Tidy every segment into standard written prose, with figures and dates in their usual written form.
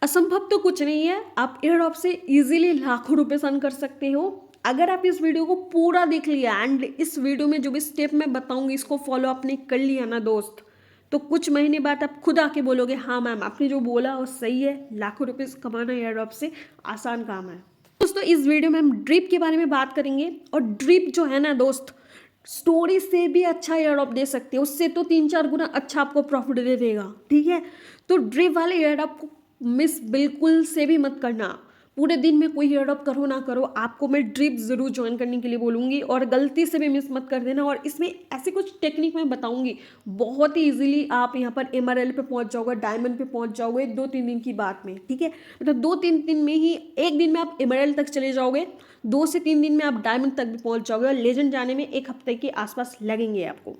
असंभव तो कुछ नहीं है। आप एयरड्रॉप से इजीली लाखों रुपए अर्न कर सकते हो। अगर आप इस वीडियो को पूरा देख लिया एंड इस वीडियो में जो भी स्टेप मैं बताऊंगी इसको फॉलो आपने कर लिया ना दोस्त, तो कुछ महीने बाद आप खुद आके बोलोगे हाँ मैम आपने जो बोला वो सही है, लाखों रुपए कमाना एयरड्रॉप से आसान काम है। दोस्तों इस वीडियो में हम ड्रिप के बारे में बात करेंगे, और ड्रिप जो है ना दोस्त, स्टोरी से भी अच्छा एयरड्रॉप दे सकते हो, उससे तो 3-4 गुना अच्छा आपको प्रॉफिट दे देगा। ठीक है, तो ड्रिप वाले एयरड्रॉप को मिस बिल्कुल से भी मत करना। पूरे दिन में कोई एयरड्रॉप करो ना करो, आपको मैं ड्रिप जरूर ज्वाइन करने के लिए बोलूँगी, और गलती से भी मिस मत कर देना। और इसमें ऐसी कुछ टेक्निक मैं बताऊंगी, बहुत ही इजीली आप यहाँ पर एमआरएल पे पहुंच जाओगे, डायमंड पे पहुंच जाओगे 2-3 दिन की बात में। ठीक है, मतलब 2-3 दिन में ही, एक दिन में आप एमआरएल तक चले जाओगे, 2 से 3 दिन में आप डायमंड तक भी पहुंच जाओगे, और लेजेंड जाने में 1 हफ्ते के आसपास लगेंगे आपको।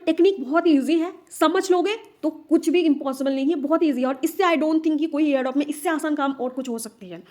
टेक्निक बहुत ईजी है, समझ लोगे तो कुछ भी इम्पॉसिबल नहीं है, बहुत ईजी है। और इससे आई डोंट थिंक कि कोई एयरड्रॉप में इससे आसान काम और कुछ हो सकती है।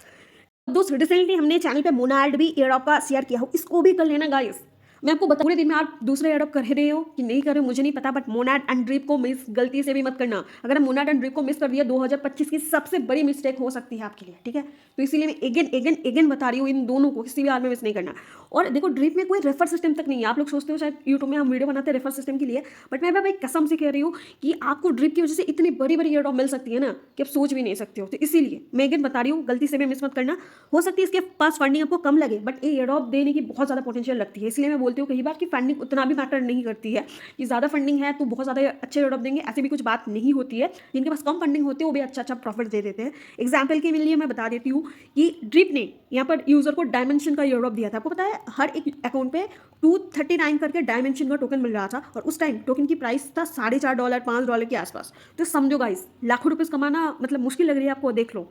दोस्त रिसेंटली हमने चैनल पे मोनाड भी एयरड्रॉप का शेयर किया हो, इसको भी कर लेना गाइस। मैं आपको बता, पूरे दिन में आप दूसरे एयरड्रॉप कर रहे हो कि नहीं कर रहे हो मुझे नहीं पता, बट मोनाड एंड ड्रिप को मिस गलती से भी मत करना। अगर हम मोनाड एंड ड्रिप को मिस कर दिया, 2025 की सबसे बड़ी मिस्टेक हो सकती है आपके लिए। ठीक है, तो इसीलिए मैं अगेन बता रही हूँ, इन दोनों को किसी भी हाल में मिस नहीं करना। और देखो ड्रिप में कोई रेफर सिस्टम तक नहीं है। आप लोग सोचते हो शायद यूट्यूब में हम वीडियो बनाते हैं रेफर सिस्टम के लिए, बट मैं भाई कसम से कह रही हूँ कि आपको ड्रिप की वजह से इतनी बड़ी बड़ी एयरड्रॉप मिल सकती है ना कि आप सोच भी नहीं सकते हो। तो इसीलिए मैं अगेन बता रही हूँ, गलती से भी मिस मत करना। हो सकती है इसके पास फंडिंग आपको कम लगे, बट ये एयरड्रॉप देने की बहुत ज़्यादा पोटेंशियल लगती है। इसलिए मैं बोलती हूँ कई बार कि फंडिंग उतना भी मैटर नहीं करती है, कि ज़्यादा फंडिंग है तो बहुत ज़्यादा अच्छे एयरड्रॉप देंगे, ऐसी भी कुछ बात नहीं होती है। जिनके पास कम फंडिंग होती है वो भी अच्छा प्रॉफिट दे देते हैं। एग्जाम्पल के लिए मैं बता देती हूँ कि ड्रिप ने यहाँ पर यूजर को डायमेंशन का एयरड्रॉप दिया था। आपको पता है हर एक अकाउंट पे 239 करके डायमेंशन का टोकन मिल रहा था, और उस टाइम टोकन की प्राइस था $4.5 $5 के आसपास। तो समझो गाइस, लाखों रुपए कमाना मतलब मुश्किल लग रही है आपको, देख लो।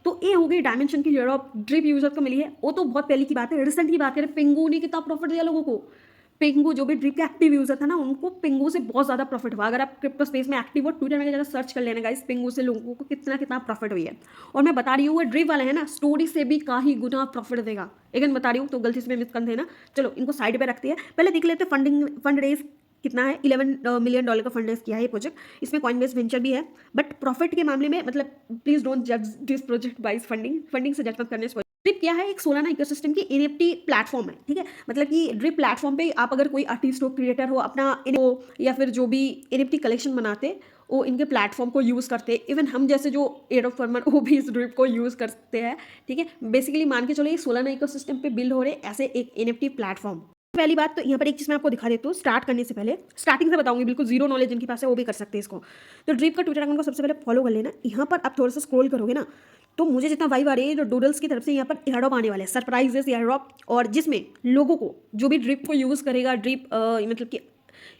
तो ये हो गई डायमेंशन की एयरड्रॉप ड्रिप यूजर को मिली है। वो तो बहुत पहले की बात है, रिसेंट की बात करें, पिंगू ने कितना प्रॉफिट दिया लोगों को। पिंगू जो भी ड्रिप के एक्टिव यूजर था ना, उनको पिंगू से बहुत ज्यादा प्रॉफिट हुआ। अगर आप क्रिप्टो स्पेस में एक्टिव हो, ट्विटर में जरा सर्च कर लेना गाइस, पिंगू से लोगों को कितना कितना प्रॉफिट हुई है। और मैं बता रही हूँ ड्रिप वाले है ना, स्टोरी से भी काफी गुना प्रॉफिट देगा। अगेन बता रही हूँ, तो गलती से मिस कर देना। चलो इनको साइड पे रखते हैं, पहले देख लेते हैं फंड रेज कितना है। $11 मिलियन का फंड रेज किया है ये प्रोजेक्ट। इसमें कॉइनबेस वेंचर भी है, बट प्रॉफिट के मामले में मतलब प्लीज डोंट जज दिस प्रोजेक्ट बाइज फंडिंग से जज मत करने। ड्रिप क्या है, एक सोलाना इकोसिस्टम की एनएफटी प्लेटफॉर्म है। ठीक है, मतलब कि ड्रिप प्लेटफॉर्म पे आप अगर कोई आर्टिस्ट हो, क्रिएटर हो, अपना या फिर जो भी एनएफटी कलेक्शन बनाते वो इनके प्लेटफॉर्म को यूज़ करते हैं। इवन हम जैसे जो एयरड्रॉप फर्मर वो भी इस ड्रिप को यूज़ करते हैं। ठीक है, बेसिकली मान के चलो ये सोलाना इकोसिस्टम पे बिल्ड हो रहे ऐसे एक एनएफटी प्लेटफॉर्म। पहली बात तो यहाँ पर एक चीज़ मैं आपको दिखा देती हूँ, स्टार्ट करने से पहले स्टार्टिंग से बताऊंगी, बिल्कुल जीरो नॉलेज जिनके पास है वो भी कर सकते हैं इसको। तो ड्रिप का ट्विटर अकाउंट को सबसे पहले फॉलो कर लेना। यहाँ पर आप थोड़ा सा स्क्रॉल करोगे ना, तो मुझे जितना वाइब आ रही है जो डूडल्स की तरफ से यहाँ पर एयरड्रॉप आने वाले हैं, सरप्राइजेस एयरड्रॉप, और जिसमें लोगों को जो भी ड्रिप को यूज़ करेगा, ड्रिप मतलब कि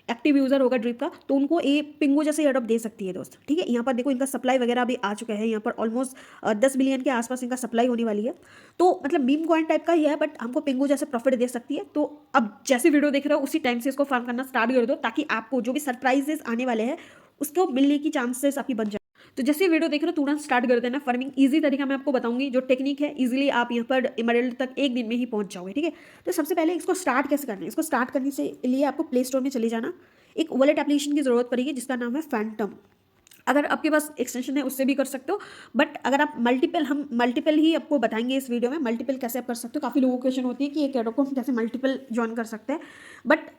एक्टिव यूजर होगा ड्रिप का, तो उनको ये पिंगो जैसे एयरड्रॉप दे सकती है दोस्त। ठीक है, यहाँ पर देखो इनका सप्लाई वगैरह भी आ चुका है। यहाँ पर ऑलमोस्ट 10 बिलियन के आसपास इनका सप्लाई होने वाली है। तो मतलब मीम कॉइन टाइप का ही है, बट हमको पिंगो जैसे प्रॉफिट दे सकती है। तो अब जैसे वीडियो देख रहे हो उसी टाइम से इसको फार्म करना स्टार्ट कर दो, ताकि आपको जो भी सरप्राइजेस आने वाले हैं उसको मिलने की चांसेस आपकी बन जाए। तो जैसे वीडियो देख रहे हो तुरंत स्टार्ट कर देना। फार्मिंग इजी तरीका मैं आपको बताऊंगी, जो टेक्निक है इजीली आप यहाँ पर एमरल्ड तक एक दिन में ही पहुंच जाओगे। ठीक है, तो सबसे पहले इसको स्टार्ट कैसे करना है, इसको स्टार्ट करने से लिए आपको प्ले स्टोर में चले जाना। एक वॉलेट एप्लीकेशन की जरूरत पड़ेगी जिसका नाम है फैंटम। अगर आपके पास एक्सटेंशन है उससे भी कर सकते हो, बट अगर आप हम मल्टीपल ही आपको बताएंगे इस वीडियो में, मल्टीपल कैसे आप कर सकते हो। काफ़ी लोगों को क्वेश्चन होती है कि एक एडो को हम कैसे मल्टीपल ज्वाइन कर सकते हैं, बट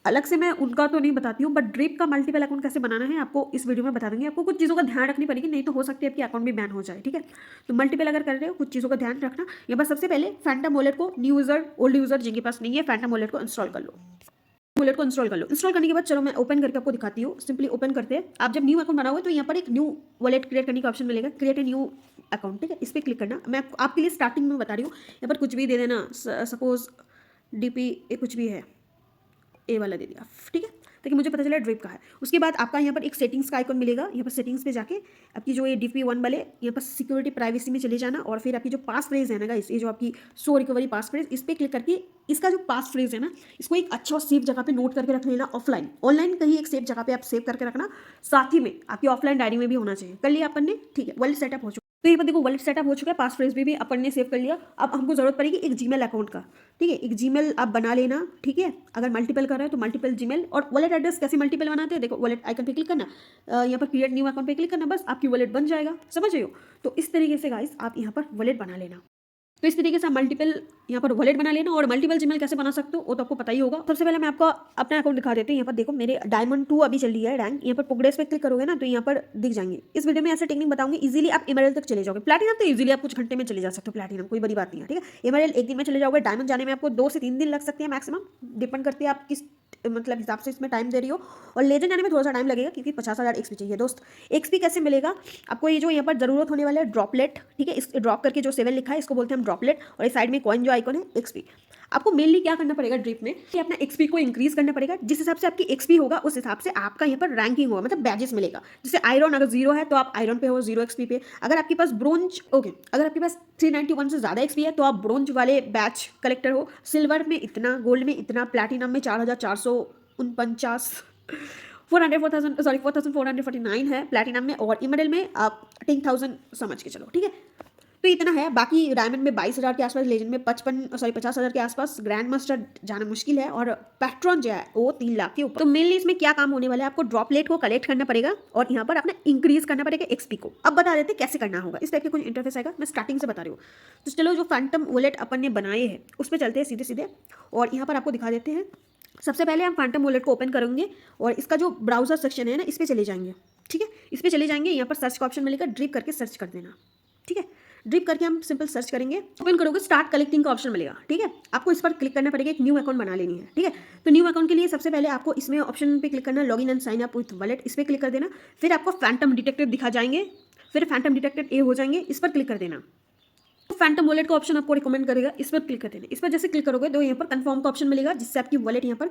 अलग से मैं उनका तो नहीं बताती हूँ, बट ड्रिप का मल्टीपल अकाउंट कैसे बनाना है आपको इस वीडियो में बता देंगे। आपको कुछ चीज़ों का ध्यान रखनी पड़ेगी, नहीं तो हो सकती है आपकी अकाउंट भी बैन हो जाए। ठीक है, तो मल्टीपल अगर कर रहे हो कुछ चीज़ों का ध्यान रखना। यहाँ पर सबसे पहले फैंटम वॉलेट को न्यू यूजर ओल्ड यूजर जिनके पास नहीं है, फैंटम वॉलेट को इंस्टॉल कर लो। वॉलेट को इंस्टॉल कर लो। इंस्टॉल करने के बाद चलो मैं ओपन करके आपको दिखाती हूँ। सिंपली ओपन करते हैं। आप जब न्यू अकाउंट बनाओगे तो यहाँ पर एक न्यू वॉलेट क्रिएट करने का ऑप्शन मिलेगा, क्रिएट ए न्यू अकाउंट। ठीक है, इस पर क्लिक करना। मैं आपके लिए स्टार्टिंग में बता रही हूँ, यहाँ पर कुछ भी दे देना, सपोज डीपी कुछ भी है, ए वाला दे दिया। ठीक है, ताकि मुझे पता चला ड्रिप का है। उसके बाद आपका यहाँ पर एक सेटिंग्स का आइकन मिलेगा। यहाँ पर सेटिंग्स पे जाके आपकी जो ये DP1 वाले यहाँ पर सिक्योरिटी प्राइवेसी में चले जाना, और फिर आपकी जो पास फ्रेज है ना गाइस, ये जो आपकी सो रिकवरी पास फ्रेज, इस पर क्लिक करके इसका जो पास फ्रेज है ना, इसको एक अच्छा और सेफ जगह पे नोट करके रख लेना। ऑफलाइन ऑनलाइन कहीं एक सेफ जगह पे आप सेव करके रखना, साथ ही में आपकी ऑफलाइन डायरी में भी होना चाहिए। कर लिया अपन ने, ठीक है, वर्ल्ड सेटअप हो चुका है। तो यहाँ पर देखो वॉलेट सेटअप हो चुका है, पास फ्रेज भी अपन ने सेव कर लिया। अब हमको जरूरत पड़ेगी एक जीमेल अकाउंट का, ठीक है। एक जीमेल आप बना लेना, ठीक है। अगर मल्टीपल कर रहे हो तो मल्टीपल जीमेल। और वॉलेट एड्रेस कैसे मल्टीपल बनाते हैं, देखो वॉलेट आइकन पे क्लिक करना, यहाँ पर क्रिएट न्यू अकाउंट पे क्लिक करना, बस आपकी वॉलेट बन जाएगा, समझ रहे हो। तो इस तरीके से गाइस आप यहाँ पर वॉलेट बना लेना। तो इस तरीके से मल्टीपल यहाँ पर वॉलेट बना लेना। और मल्टीपल जीमेल कैसे बना सकते हो वो तो आपको पता ही होगा। सबसे पहले मैं आपको अपना अकाउंट दिखा देती हूँ। यहाँ पर देखो मेरे डायमंड 2 अभी चल रही है रैंक। यहाँ पर प्रोग्रेस पे क्लिक करोगे ना तो यहाँ पर दिख जाएंगे। इस वीडियो में ऐसे टेक्निक बताऊंगी, इजीली आप एमरल्ड तक चले जाओगे। प्लैटिनम तो इजीली आप कुछ घंटे में चले जा सकते हो, प्लैटिनम कोई बड़ी बात नहीं है, ठीक है। एमरल्ड एक दिन में चले जाओगे। डायमंड जाने में आपको 2 से 3 दिन लग सकते हैं मैक्सिमम, डिपेंड करती है आप किस मतलब हिसाब से इसमें टाइम दे रही हो। और लेजेंड जाने में थोड़ा सा टाइम लगेगा क्योंकि 50,000 एक्सपी चाहिए दोस्त। एक्सपी कैसे मिलेगा आपको, ये जो यहाँ पर जरूरत होने वाला है ड्रॉपलेट, ठीक है। इस ड्रॉप करके जो 7 लिखा है इसको बोलते हैं हम ड्रॉपलेट। और इस साइड में कॉइन जो आइकन है एक्सपी। आपको मेनली क्या करना पड़ेगा ड्रिप में कि अपना एक्सपी को इंक्रीज करना पड़ेगा। जिस हिसाब से आपकी एक्सपी होगा उस हिसाब से आपका यहाँ पर रैंकिंग होगा, मतलब बैजेस मिलेगा। जैसे आयरन अगर 0 है तो आप आयरन पे हो 0 एक्सपी पे। अगर आपके पास ब्रोंज, ओके, अगर आपके पास 391 से ज़्यादा एक्सपी है तो आप ब्रोंज वाले बैच कलेक्टर हो। सिल्वर में इतना, गोल्ड में इतना, प्लैटिनम में 4,449, 4,449 है प्लैटिनम में। और इमरल्ड में आप 10,000 समझ के चलो, ठीक है। तो इतना है। बाकी डायमंड में 22,000 के आसपास, लेजेंड में 50,000 के आसपास, ग्रैंड मास्टर जाना मुश्किल है। और पैट्रॉन जो है वो 3 लाख के ऊपर। तो मेनली इसमें क्या काम होने वाला है, आपको ड्रॉपलेट को कलेक्ट करना पड़ेगा और यहाँ पर अपना इंक्रीज करना पड़ेगा एक्सपी को। अब बता देते कैसे करना होगा। इस टाइप के कुछ इंटरफेस आएगा, मैं स्टार्टिंग से बता रही हूँ। तो चलो जो फैंटम वॉलेट अपन ने बनाए हैं उस पर चलते हैं सीधे सीधे। और यहाँ पर आपको दिखा देते हैं। सबसे पहले हम फैंटम वॉलेट को ओपन करेंगे और इसका जो ब्राउजर सेक्शन है ना इस पर चले जाएंगे, ठीक है। इस पर चले जाएंगे, यहाँ पर सर्च का ऑप्शन मिलेगा, ड्रिप करके सर्च कर देना, ठीक है। ड्रिप करके हम सिंपल सर्च करेंगे, ओपन करोगे स्टार्ट कलेक्टिंग का ऑप्शन मिलेगा, ठीक है। आपको इस पर क्लिक करना पड़ेगा, एक न्यू अकाउंट बना लेनी है, ठीक है। तो न्यू अकाउंट के लिए सबसे पहले आपको इसमें ऑप्शन पे क्लिक करना, login and sign up with wallet, इस पर क्लिक कर देना। फिर आपको फैंटम डिटेक्टेड दिखा जाएंगे, फिर फैंटम डिटेक्टेड ए हो जाएंगे, इस पर क्लिक कर देना। फैंटम वॉलेट का ऑप्शन आपको रिकमेंड करेगा, इस पर क्लिक कर देना। इस पर जैसे क्लिक करोगे तो यहाँ पर कंफर्म का ऑप्शन मिलेगा, जिससे आपकी वॉलेट यहाँ पर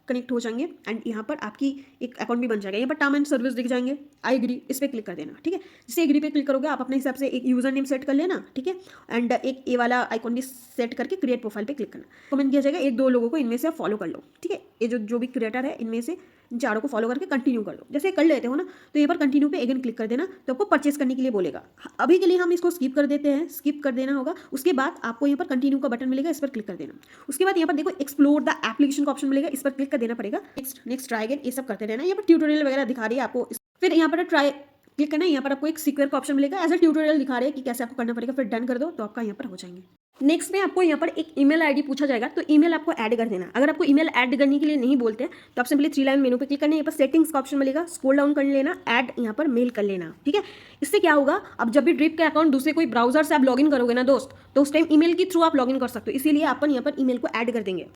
कनेक्ट हो जाएंगे एंड यहाँ पर आपकी एक अकाउंट भी बन जाएगा। यहाँ पर टर्म एंड सर्विस दिख जाएंगे, आई एग्री, इस पर क्लिक कर देना, ठीक है। जैसे एग्री पे क्लिक करोगे आप अपने हिसाब से एक यूजर नेम सेट कर लेना, ठीक है। एंड एक ए वाला आइकॉन भी सेट करके क्रिएट प्रोफाइल पे क्लिक करना। कमेंट किया जाएगा 1-2 लोगों को इनमें से फॉलो कर लो, ठीक है। ये जो भी क्रिएटर है इनमें से इन चारों को फॉलो करके कंटिन्यू कर दो। जैसे कर लेते हो ना तो यहाँ पर कंटिन्यू पे अगेन क्लिक कर देना, तो आपको परचेस करने के लिए बोलेगा। अभी के लिए हम इसको स्किप कर देते हैं, स्किप कर देना होगा। उसके बाद आपको यहाँ पर कंटिन्यू का बटन मिलेगा, इस पर क्लिक कर देना। उसके बाद यहाँ पर देखो एक्सप्लोर द एप्लीकेशन का ऑप्शन मिलेगा, इस पर क्लिक कर देना पड़ेगा। नेक्स्ट ट्राई अगेन, ये सब करते रहना। यहाँ पर ट्यूटोरियल वगैरह दिखा रही है आपको, फिर यहाँ पर ट्राई क्लिक करना है। यहाँ पर आपको एक सीक्वेंस का ऑप्शन मिलेगा, एज अ ट्यूटोरियल दिखा रहे हैं कि कैसे आपको करना पड़ेगा। फिर डन कर दो तो आपका यहाँ पर हो जाएंगे। नेक्स्ट में आपको यहाँ पर एक ईमेल आईडी पूछा जाएगा, तो ईमेल आपको ऐड कर देना। अगर आपको ईमेल ऐड करने के लिए नहीं बोलते हैं तो आप सिंपली 3 लाइन मेनू पे क्लिक करना है। यहाँ पर सेटिंग्स का ऑप्शन मिलेगा, स्क्रॉल डाउन कर लेना, ऐड यहाँ पर मेल कर लेना, ठीक है। इससे क्या होगा, अब जब भी ड्रिप के अकाउंट दूसरे कोई ब्राउजर से आप लॉगिन करोगे ना दोस्त, तो उस टाइम ईमेल के थ्रू आप लॉगिन कर सकते हो, इसीलिए अपन यहाँ पर ईमेल को ऐड कर देंगे।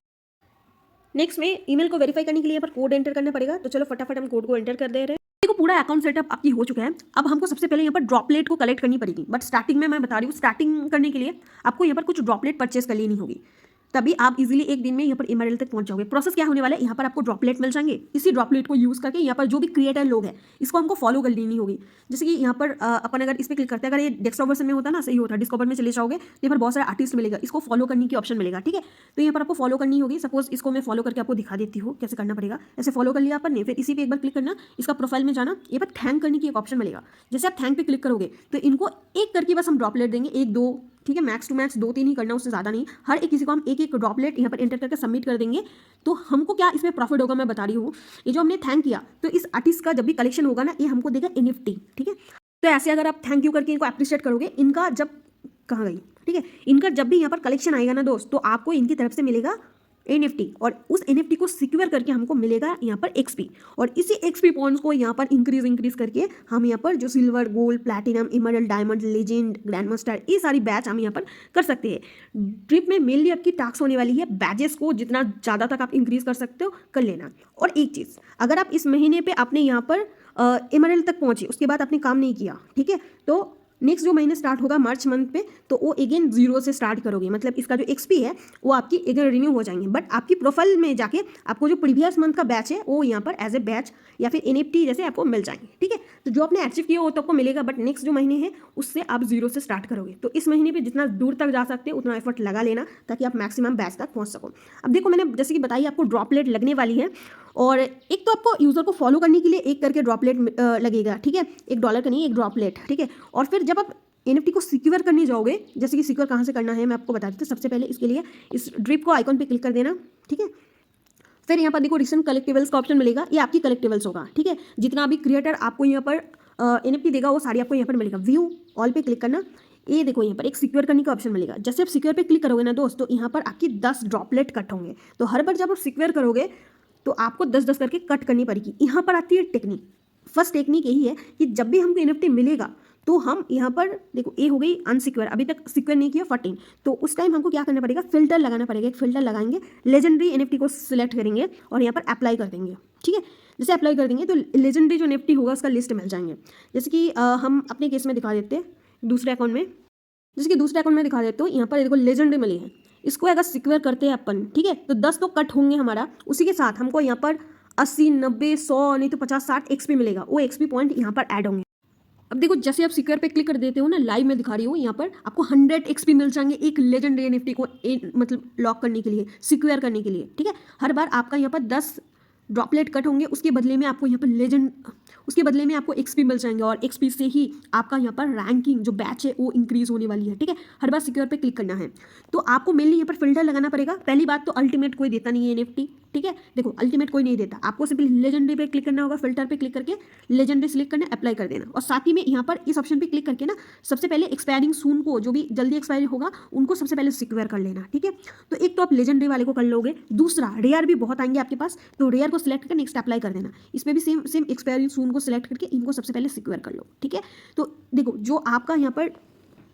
नेक्स्ट में ईमेल को वेरीफाई करने के लिए यहाँ पर कोड एंटर करना पड़ेगा, तो चलो फटाफट हम कोड को एंटर कर दे रहे हैं। देखो पूरा अकाउंट सेटअप आपकी हो चुका है। अब हमको सबसे पहले यहाँ पर ड्रॉपलेट को कलेक्ट करनी पड़ेगी, बट स्टार्टिंग में मैं बता रही हूँ, स्टार्टिंग करने के लिए आपको यहाँ पर कुछ ड्रॉपलेट परचेस कर लेनी होगी, तभी आप इजीली एक दिन में यहाँ पर इमरल्ड तक पहुंच जाओगे। प्रोसेस क्या होने वाला है, यहाँ पर आपको ड्रॉपलेट मिल जाएंगे। इसी ड्रॉपलेट को यूज़ करके यहाँ पर जो भी क्रिएटर लोग हैं इसको हमको फॉलो कर लेनी होगी। जैसे कि यहाँ पर अपन अगर इस पर क्लिक करते हैं, अगर ये डेस्कटॉप वर्जन में होता ना सही होता, डिस्कवर में चले जाओगे तो यहाँ पर बहुत सारे आर्टिस्ट मिलेगा, इसको फॉलो करने की ऑप्शन मिलेगा, ठीक है। तो यहाँ पर आपको फॉलो करनी होगी। सपोज इसको मैं फॉलो करके आपको दिखा देती हूँ कैसे करना पड़ेगा। ऐसे फॉलो कर लिया अपन ने, फिर इसी पर एक बार क्लिक करना, इसका प्रोफाइल में जाना, यहाँ पर थैंक करने की एक ऑप्शन मिलेगा। जैसे आप थैंक पे क्लिक करोगे तो इनको एक करके बस हम ड्रॉपलेट देंगे, 1-2, ठीक है, मैक्स टू मैक्स 2-3 ही करना, उससे ज़्यादा नहीं। हर एक किसी को हम एक ड्रॉपलेट यहाँ पर एंटर करके सबमिट कर देंगे। तो हमको क्या इसमें प्रॉफिट होगा मैं बता रही हूँ। ये जो हमने थैंक किया तो इस आर्टिस्ट का जब भी कलेक्शन होगा ना ये हमको देगा NFT, ठीक है। तो ऐसे अगर आप थैंक यू करके इनको अप्रिशिएट करोगे, इनका जब कहाँ गई, ठीक है, इनका जब भी यहाँ पर कलेक्शन आएगा ना दोस्त, तो आपको इनकी तरफ से मिलेगा NFT, और उस NFT को सिक्योर करके हमको मिलेगा यहाँ पर XP, और इसी XP पॉइंट्स को यहाँ पर इंक्रीज करके हम यहाँ पर जो silver, gold, platinum, emerald, diamond, legend, grand master, ये सारी बैच हम यहाँ पर कर सकते हैं। ड्रिप में मेनली आपकी टास्क होने वाली है बैजेस को जितना ज़्यादा तक आप इंक्रीज कर सकते हो कर लेना। और एक चीज़, अगर आप इस महीने पे आपने यहाँ पर इमरल्ड तक पहुँचे, उसके बाद आपने काम नहीं किया, ठीक है, तो नेक्स्ट जो महीने स्टार्ट होगा मार्च मंथ पे, तो वो अगेन 0 से स्टार्ट करोगे, मतलब इसका जो XP है वो आपकी अगेन रिन्यू हो जाएंगे। बट आपकी प्रोफाइल में जाके आपको जो प्रीवियस मंथ का बैच है वो यहाँ पर एज ए बैच या फिर NFT जैसे आपको मिल जाएंगे, ठीक है। तो जो आपने अचीव किया वो तो आपको मिलेगा, बट नेक्स्ट जो महीने है उससे आप 0 से स्टार्ट करोगे। तो इस महीने पर जितना दूर तक जा सकते हैं उतना एफर्ट लगा लेना ताकि आप मैक्सिमम बैच तक पहुँच सको। अब देखो मैंने जैसे कि बताई आपको ड्रॉपलेट लगने वाली है, और एक तो आपको यूज़र को फॉलो करने के लिए एक करके ड्रॉपलेट लगेगा, ठीक है, $1 का नहीं, एक ड्रॉपलेट, ठीक है। और फिर जब आप NFT को सिक्योर करने जाओगे, जैसे कि सिक्योर कहाँ से करना है मैं आपको बता देती हूँ। सबसे पहले इसके लिए इस ड्रिप को आइकॉन पे क्लिक कर देना, ठीक है। फिर यहाँ पर देखो रिसेंट कलेक्टिबल्स का ऑप्शन मिलेगा, ये आपकी कलेक्टिबल्स होगा, ठीक है। जितना भी क्रिएटर आपको यहाँ पर NFT देगा वो सारी आपको यहाँ पर मिलेगा। व्यू ऑल पे क्लिक करना, ये देखो यहाँ पर एक सिक्योर करने का ऑप्शन मिलेगा। जैसे आप सिक्योर पे क्लिक करोगे ना दोस्त, तो यहाँ पर आपकी 10 ड्रॉपलेट कट होंगे। तो हर बार जब आप सिक्योर करोगे तो आपको 10-10 करके कट करनी पड़ेगी। यहाँ पर आती है टेक्निक। फर्स्ट टेक्निक यही है कि जब भी हमको NFT मिलेगा तो हम यहाँ पर देखो ए हो गई अनसिक्योर, अभी तक सिक्योर नहीं किया 14, तो उस टाइम हमको क्या करना पड़ेगा, फिल्टर लगाना पड़ेगा। एक फिल्टर लगाएंगे, लेजेंडरी NFT को सिलेक्ट करेंगे और यहाँ पर अप्लाई कर देंगे, ठीक है। जैसे अप्लाई कर देंगे तो लेजेंडरी जो NFT होगा उसका लिस्ट मिल जाएंगे। जैसे कि हम अपने केस में दिखा देते हैं दूसरे अकाउंट में, जैसे कि दूसरे अकाउंट में दिखा देते हो। यहाँ पर देखो लेजेंडरी मिली है, इसको अगर सिक्योर करते हैं अपन, ठीक है, तो 10 तो कट होंगे हमारा। उसी के साथ हमको यहाँ पर 80, 90, 100 नहीं तो 50, 60 XP मिलेगा। वो XP पॉइंट यहाँ पर ऐड होंगे। अब देखो जैसे आप सिक्योर पे क्लिक कर देते हो ना, लाइव में दिखा रही हूँ, यहाँ पर आपको 100 XP मिल जाएंगे एक लेजेंडरी NFT को मतलब लॉक करने के लिए, सिक्योर करने के लिए, ठीक है। हर बार आपका यहाँ पर 10 ड्रॉपलेट कट होंगे, उसके बदले में आपको यहाँ पर उसके बदले में आपको XP मिल जाएंगे और XP से ही आपका यहाँ पर रैंकिंग जो बैच है वो इंक्रीज होने वाली है, ठीक है। हर बार सिक्योर पे क्लिक करना है। तो आपको मेनली यहाँ पर फिल्टर लगाना पड़ेगा। पहली बात तो अल्टीमेट कोई देता नहीं है NFT, ठीक है। देखो अल्टीमेट कोई नहीं देता, आपको सिंपली लेजेंडरी पे क्लिक करना होगा, फिल्टर पे क्लिक करके लेजेंडरी सिलेक्ट करना, अप्लाई कर देना। और साथ ही में यहाँ पर इस ऑप्शन पे क्लिक करके ना सबसे पहले एक्सपायरिंग सून को, जो भी जल्दी एक्सपायर होगा उनको सबसे पहले सिक्योर कर लेना, ठीक है। तो एक तो आप लेजेंडरी वाले को कर लोगे, दूसरा रेयर भी बहुत आएंगे आपके पास, तो रेयर को सिलेक्ट करके नेक्स्ट अप्लाई कर देना। इसमें भी सेम एक्सपायरिंग सून को सिलेक्ट करके इनको सबसे पहले सिक्योर कर लो, ठीक है। तो देखो जो आपका यहाँ पर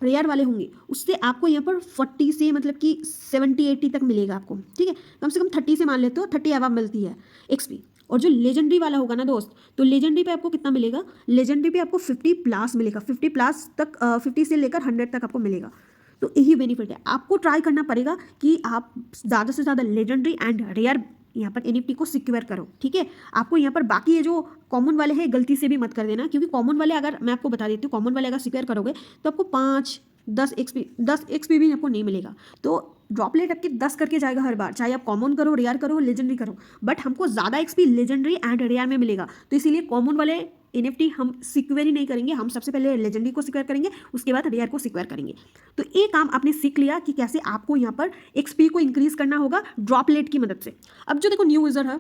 रेयर वाले होंगे उससे आपको यहाँ पर 40 से मतलब कि 70-80 तक मिलेगा आपको, ठीक है। कम से कम 30 से मान लेते हो, 30 अबव मिलती है XP। और जो लेजेंडरी वाला होगा ना दोस्त, तो लेजेंडरी पे आपको कितना मिलेगा, लेजेंडरी पे आपको 50+ मिलेगा, 50+ तक 50 से लेकर 100 तक आपको मिलेगा। तो यही बेनिफिट है। आपको ट्राई करना पड़ेगा कि आप ज़्यादा से ज़्यादा लेजेंडरी एंड रेयर यहाँ पर NFT को सिक्योर करो, ठीक है। आपको यहाँ पर बाकी ये जो कॉमन वाले हैं गलती से भी मत कर देना, क्योंकि कॉमन वाले अगर मैं आपको बता देती हूँ, कॉमन वाले अगर सिक्योर करोगे तो आपको 5, 10 XP भी आपको नहीं मिलेगा। तो ड्रॉपलेट आपकी 10 करके जाएगा हर बार, चाहे आप कॉमन करो, रेयर करो, लेजेंडरी करो, बट हमको ज़्यादा XP लेजेंडरी एंड रेयर में मिलेगा। तो इसीलिए कॉमन वाले NFT हम सिक्योर ही नहीं करेंगे, हम सबसे पहले लेजेंडरी को सिक्योर करेंगे, उसके बाद रेयर को सिक्योर करेंगे। तो ये काम आपने सीख लिया कि कैसे आपको यहाँ पर XP को इंक्रीज करना होगा ड्रॉपलेट की मदद से। अब जो देखो न्यू यूजर है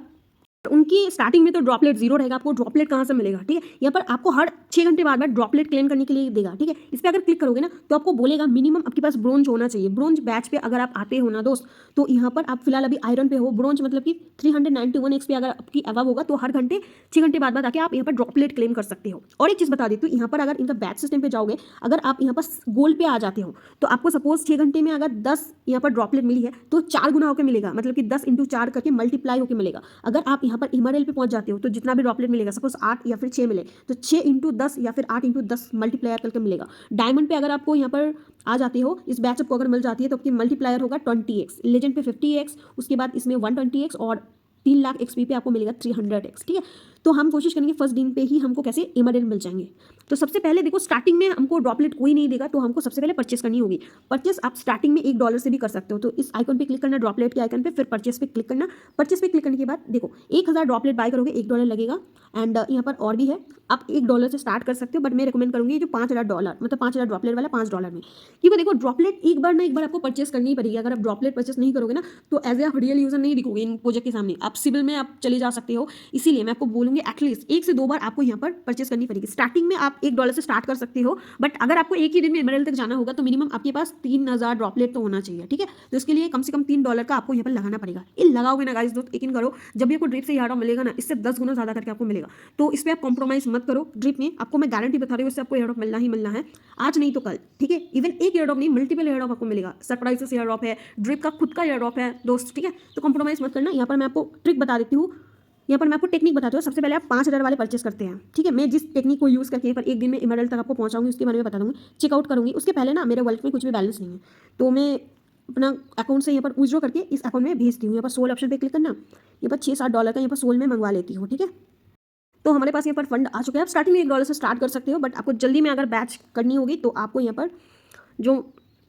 उनकी स्टार्टिंग में तो ड्रॉपलेट 0 रहेगा। आपको ड्रॉपलेट कहाँ से मिलेगा, ठीक है। यहाँ पर आपको हर 6 घंटे बाद ड्रॉपलेट क्लेम करने के लिए देगा, ठीक है। इस पर अगर क्लिक करोगे ना तो आपको बोलेगा मिनिमम आपके पास ब्रोंज होना चाहिए। ब्रोंज बैच पे अगर आप आते हो ना दोस्त, तो यहाँ पर आप फिलहाल अभी आयरन पे हो, ब्रोंज मतलब कि 391 XP अगर आपकी अबव होगा तो हर 6 घंटे बाद आके आप यहाँ पर ड्रॉपलेट क्लेम कर सकते हो। और एक चीज़ बता देती हूँ, यहाँ पर अगर इनका बैच सिस्टम पे जाओगे, अगर आप यहाँ पर गोल्ड पे आ जाते हो तो आपको सपोज 6 घंटे में अगर 10 यहाँ पर ड्रॉपलेट मिली है तो 4 गुना होकर मिलेगा, मतलब कि 10 × 4 करके मल्टीप्लाई होकर मिलेगा। अगर आप यहाँ पर इमरएल पे पहुंच जाते हो तो जितना भी ड्रॉपलेट मिलेगा, सपोज 8 या फिर 6 मिले तो 6 × 10 या फिर 8 × 10 मल्टीप्लायर करके मिलेगा। डायमंड पे अगर आपको यहाँ पर आ जाते हो, इस बैच को अगर मिल जाती है तो आपकी मल्टीप्लायर होगा 20x, लेजेंड पे 50x, उसके बाद इसमें 120x और 3 लाख XP पे आपको मिलेगा 300x, ठीक है। तो हम कोशिश करेंगे फर्स्ट दिन पे ही हमको कैसे इमरएल मिल जाएंगे। तो सबसे पहले देखो स्टार्टिंग में हमको ड्रॉपलेट कोई नहीं देगा, तो हमको सबसे पहले परचेस करनी होगी। परचेस आप स्टार्टिंग में $1 से भी कर सकते हो। तो इस आइकन पे क्लिक करना, ड्रॉपलेट के आइकन पे, फिर परचेस पे क्लिक करना। परचेस पे क्लिक करने के बाद देखो 1000 ड्रॉपलेट बाय करोगे $1 लगेगा। एंड यहाँ पर और भी है, आप $1 से स्टार्ट कर सकते हो, बट मैं रिकमेंड करूँगी जो $5000 मतलब 5000 ड्रॉपलेट वाला $5 में, क्योंकि देखो ड्रॉपलेट एक बार आपको परचेस करनी ही पड़ेगी। अगर आप ड्रॉपलेट परचेस नहीं करोगे ना तो एज ए रियल यूजर नहीं दिखोगे इन प्रोजेक्ट के सामने, आप सिविल में आप चले जा सकते हो। इसीलिए मैं आपको बोलूँगी एटलीस्ट 1 से 2 बार आपको यहाँ पर परचेस करनी पड़ेगी। स्टार्टिंग में आप $1 से स्टार्ट कर सकते हो, बट अगर आपको एक ही दिन में इमरएल तक जाना होगा तो मिनिमम आपके पास 3000 ड्रॉपलेट तो होना चाहिए, ठीक है। तो इसके लिए कम से कम $3 का आपको यहाँ पर लगाना पड़ेगा। ये लगाओगे ना गाइस दोस्त, यकीन करो जब भी आपको ड्रिप से एयरड्रॉप मिलेगा ना, इससे 10 गुना ज़्यादा करके आपको मिलेगा। तो इस पर आप कॉम्प्रोमाइज़ मत करो। ड्रिप में आपको मैं गारंटी बता रही हूँ, इससे आपको एयरड्रॉप मिलना ही मिलना है, आज नहीं तो कल, ठीक है। इवन एक एयरड्रॉप नहीं, मल्टीपल एयरड्रॉप आपको मिलेगा। सरप्राइजेस एयरड्रॉप है, ड्रिप का खुद का एयरड्रॉप है दोस्त, ठीक है। तो कॉम्प्रोमाइज़ मत करना। यहाँ पर मैं आपको ट्रिक बता देती हूँ, यहाँ पर मैं आपको टेक्निक बताती हूँ। सबसे पहले आप 5000 वाले परचेस करते हैं, ठीक है। मैं जिस टेक्निक को यूज़ करके यहाँ पर एक दिन में इमरएल तक आपको पहुँचाऊंगी उसके बारे में बता दूँगी, चेकआउट करूँगी। उसके पहले ना मेरे वॉलेट में कुछ भी बैलेंस नहीं है, तो मैं अपना अकाउंट से यहाँ पर विड्रॉ करके इस अकाउंट में भेजती हूँ। यहाँ पर सोल ऑप्शन पे क्लिक करना, यहाँ पर $6-7 का यहाँ पर सोल में मंगवा लेती हूँ, ठीक है। तो हमारे पास यहाँ पर फंड आ चुके हैं। आप स्टार्टिंग में $1 से स्टार्ट कर सकते हो, बट आपको जल्दी में अगर बैच करनी होगी तो आपको यहाँ पर जो